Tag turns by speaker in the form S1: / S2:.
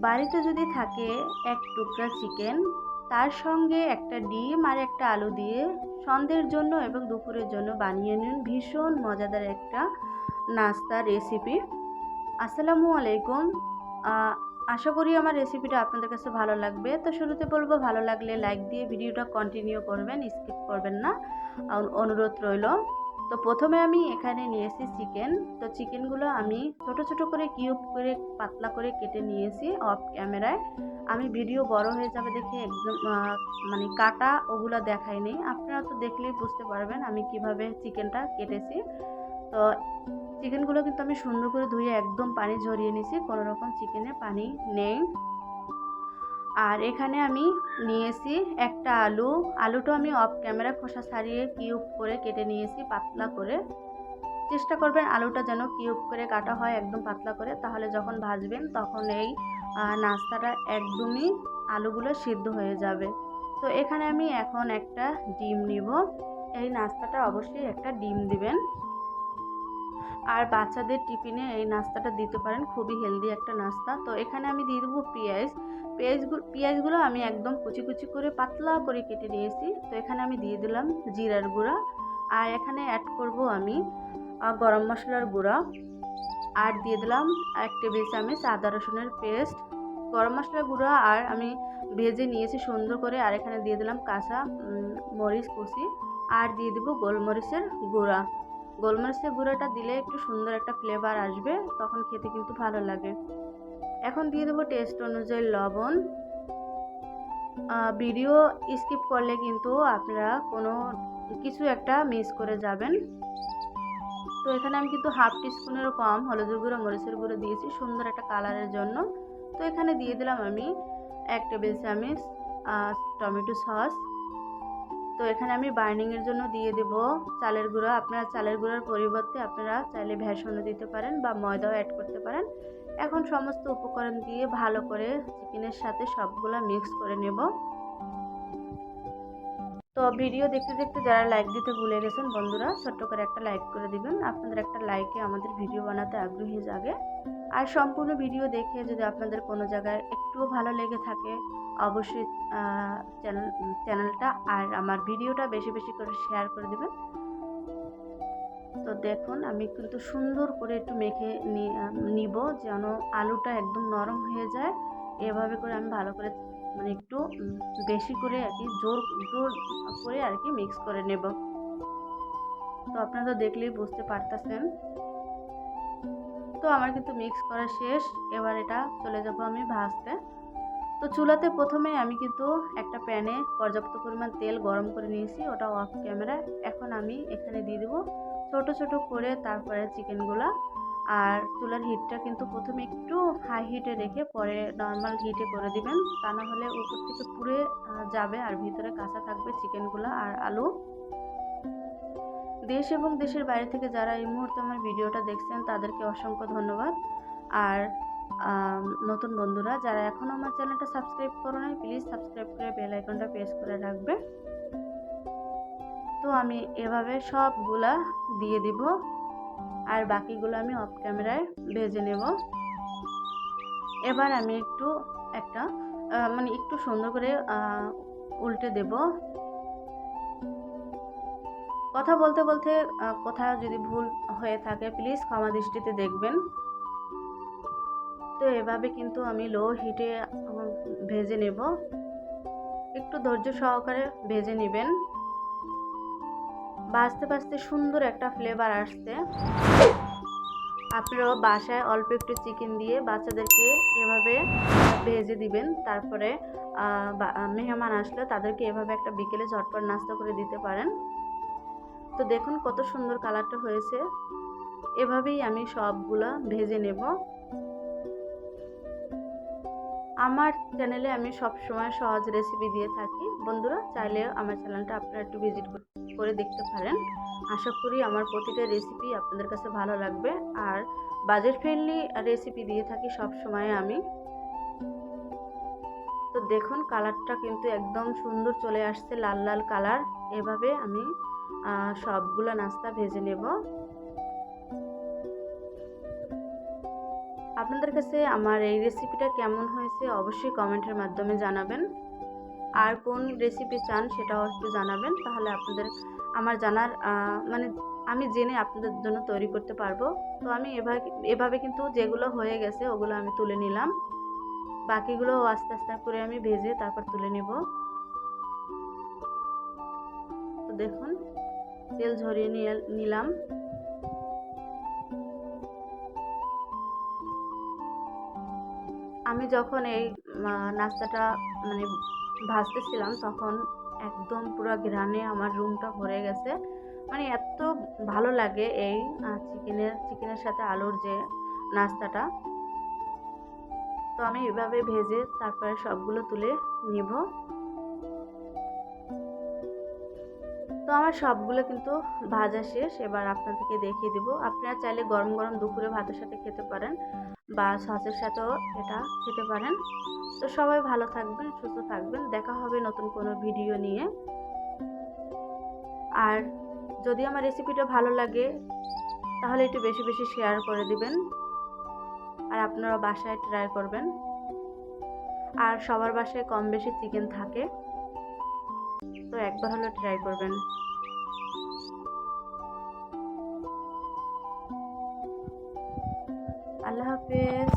S1: বাড়িতে যদি থাকে এক টুকরা চিকেন, তার সঙ্গে একটা ডিম আর একটা আলু দিয়ে সন্ধ্যের জন্য এবং দুপুরের জন্য বানিয়ে নিন ভীষণ মজাদার একটা নাস্তা রেসিপি। আসসালামু আলাইকুম। আহ, আশা করি আমার রেসিপিটা আপনাদের কাছে ভালো লাগবে। তো শুরুতে বলবো, ভালো লাগলে লাইক দিয়ে ভিডিওটা কন্টিনিউ করবেন, স্কিপ করবেন না, অনুরোধ রইল। তো প্রথমে আমি এখানে নিয়েছি চিকেন। তো চিকেনগুলো আমি ছোট ছোট করে কিউব করে পাতলা করে কেটে নিয়েছি অফ ক্যামেরায়। আমি ভিডিও বড় হয়ে যাবে দেখে একদম মানে কাটা ওগুলো দেখাইনি, আপনারা তো দেখলেই বুঝতে পারবেন আমি কিভাবে চিকেনটা কেটেছি। তো চিকেনগুলো কিন্তু আমি সুন্দর করে ধুয়ে একদম পানি ঝরিয়ে নিয়েছি, কোনো রকম চিকেনে পানি নেই। আর এখানে আমি নিয়েছি একটা আলু। আলুটা আমি অফ ক্যামেরা খোসা ছাড়িয়ে কিউব করে কেটে নিয়েছি পাতলা করে। চেষ্টা করবেন আলুটা যেন কিউব করে কাটা হয়, একদম পাতলা করে, তাহলে যখন ভাজবেন তখন এই নাস্তাটা একদমই আলুগুলো সিদ্ধ হয়ে যাবে। তো এখানে আমি এখন একটা ডিম নিব। এই নাস্তাটা অবশ্যই একটা ডিম দিবেন, আর বাচ্চাদের টিফিনে এই নাস্তাটা দিতে পারেন, খুবই হেলদি একটা নাস্তা। তো এখানে আমি দিয়ে দেবো পেঁয়াজগুলো আমি একদম কুচি কুচি করে পাতলা করে কেটে নিয়েছি। তো এখানে আমি দিয়ে দিলাম জিরার গুঁড়া, আর এখানে অ্যাড করব আমি গরম মশলার গুঁড়া, আর দিয়ে দিলাম 1 টেবিল চামচ আদা রসুনের পেস্ট। গরম মশলার গুঁড়া আর আমি ভেজে নিয়েছি সুন্দর করে। আর এখানে দিয়ে দিলাম কাঁচা মরিচ কুচি, আর দিয়ে দেবো গোলমরিচের গুঁড়া। গোলমরিচের গুঁড়োটা দিলে একটু সুন্দর একটা ফ্লেভার আসবে, তখন খেতে কিন্তু ভালো লাগে। এখন দিয়ে দেবো টেস্ট অনুযায়ী লবণ। ভিডিও স্কিপ করলে কিন্তু আপনারা কোনো কিছু একটা মিস করে যাবেন। তো এখানে আমি কিন্তু হাফ টিস্পুনেরও কম হলুদের গুঁড়ো মরিচের গুঁড়ো দিয়েছি সুন্দর একটা কালারের জন্য। তো এখানে দিয়ে দিলাম আমি 1 টেবিল চামচ টমেটো সস। তো এখানে আমি বাইন্ডিংয়ের জন্য দিয়ে দেব চালের গুঁড়া। আপনারা চালের গুঁড়ার পরিবর্তে আপনারা চাইলে ভেষনও দিতে পারেন বা ময়দাও অ্যাড করতে পারেন। এখন সমস্ত উপকরণ দিয়ে ভালো করে চিকেনের সাথে সবগুলা মিক্স করে নেব। তো ভিডিও দেখতে দেখতে যারা লাইক দিতে ভুলে গেছেন বন্ধুরা, ছোট্ট করে একটা লাইক করে দিবেন। আপনাদের একটা লাইকে আমাদের ভিডিও বানাতে আগ্রহী জাগে। আর সম্পূর্ণ ভিডিও দেখে যদি আপনাদের কোনো জায়গায় একটুও ভালো লেগে থাকে, অবশ্যই চ্যানেলটা আর আমার ভিডিওটা বেশি বেশি করে শেয়ার করে দিবেন। তো দেখুন আমি কিন্তু সুন্দর করে একটু মেখে নিব যেন আলুটা একদম নরম হয়ে যায়। এভাবে করে আমি ভালো করে মানে একটু বেশি করে আর কি জোর জোর করে আর কি মিক্স করে নেব। তো আপনারা তো দেখলেই বুঝতে পারতেছেন। তো আমার কিন্তু মিক্স করা শেষ, এবার এটা চলে যাব আমি ভাজতে। তো চুলাতে প্রথমে আমি কিন্তু একটা প্যানে পর্যাপ্ত পরিমাণ তেল গরম করে নিয়েছি, ওটা অফ ক্যামেরা। এখন আমি এখানে দিয়ে দেবো ছোট ছোট করে তারপরে চিকেনগুলা। আর চুলার হিটটা কিন্তু প্রথমে একটু হাই হিটে রেখে পরে নর্মাল হিটে করে দিবেন, তা না হলে উপর থেকে পুড়ে যাবে আর ভিতরে কাঁচা থাকবে চিকেনগুলা আর আলু। দেশ এবং দেশের বাইরে থেকে যারা এই মুহূর্তে আমার ভিডিওটা দেখছেন তাদেরকে অসংখ্য ধন্যবাদ। আর নতুন বন্ধুরা যারা এখনও আমার চ্যানেলটা সাবস্ক্রাইব করো নাই, প্লিজ সাবস্ক্রাইব করে বেল আইকনটা প্রেস করে রাখবে। তো আমি এভাবে সবগুলা দিয়ে দিব, আর বাকিগুলো আমি অফ ক্যামেরায় ভেজে নেব। এবার আমি একটা মানে একটু সুন্দর করে উল্টে দেব। কথা বলতে বলতে কোথাও যদি ভুল হয়ে থাকে প্লিজ ক্ষমা দৃষ্টিতে দেখবেন। তো এভাবে কিন্তু আমি লো হিটে ভেজে নেব, একটু ধৈর্য সহকারে ভেজে নেবেন। ভাজতে ভাজতে সুন্দর একটা ফ্লেভার আসছে। আপনারাও বাসায় অল্প একটু চিকেন দিয়ে বাচ্চাদেরকে এভাবে ভেজে দিবেন, তারপরে মেহমান আসলে তাদেরকে এভাবে একটা বিকেলে ঝটপট নাস্তা করে দিতে পারেন। তো দেখুন কত সুন্দর কালারটা হয়েছে। এভাবেই আমি সবগুলা ভেজে নেব। আমার চ্যানেলে আমি সব সময় সহজ রেসিপি দিয়ে থাকি, বন্ধুরা চাইলে আমার চ্যানেলটা আপনারা একটু ভিজিট করে দেখতে পারেন। আশা করি আমার প্রতিটা রেসিপি আপনাদের কাছে ভালো লাগবে। আর বাজেট ফ্রেন্ডলি রেসিপি দিয়ে থাকি সব সময় আমি। তো দেখুন কালারটা কিন্তু একদম সুন্দর চলে আসছে, লাল লাল কালার। এভাবে আমি সবগুলো নাস্তা ভেজে নেব। আপনাদের কাছে আমার এই রেসিপিটা কেমন হয়েছে অবশ্যই কমেন্টের মাধ্যমে জানাবেন। আর কোন রেসিপি চান সেটাও একটু জানাবেন, তাহলে আপনাদের আমার জানার মানে আমি জেনে আপনাদের জন্য তৈরি করতে পারবো। তো আমি এভাবে কিন্তু যেগুলো হয়ে গেছে ওগুলো আমি তুলে নিলাম, বাকিগুলো আস্তে আস্তে করে আমি ভেজে তারপর তুলে নিব। তো দেখুন তেল ঝরিয়ে নিলাম। আমি যখন এই নাস্তাটা মানে ভাজতেছিলাম তখন একদম পুরো ঘ্রাণে আমার রুমটা ভরে গেছে। মানে এত ভালো লাগে এই চিকেনের সাথে আলুর যে নাস্তাটা। তো আমি এভাবে ভেজে তারপরে সবগুলো তুলে নিব। তো আমার সবগুলো কিন্তু ভাজা শেষ, এবার আপনাদেরকে দেখিয়ে দিব। আপনারা চাইলে গরম গরম দুপুরে ভাতের সাথে খেতে পারেন বা সসের সাথেও এটা খেতে পারেন। তো সবাই ভালো থাকবেন, সুস্থ থাকবেন, দেখা হবে নতুন কোনো ভিডিও নিয়ে। আর যদি আমার রেসিপিটা ভালো লাগে তাহলে একটু বেশি বেশি শেয়ার করে দিবেন, আর আপনারা বাসায় ট্রাই করবেন। আর সবার বাসায় কম বেশি চিকেন থাকে, তো একবার হলে ট্রাই করবেন। আল্লাহ হাফেজ।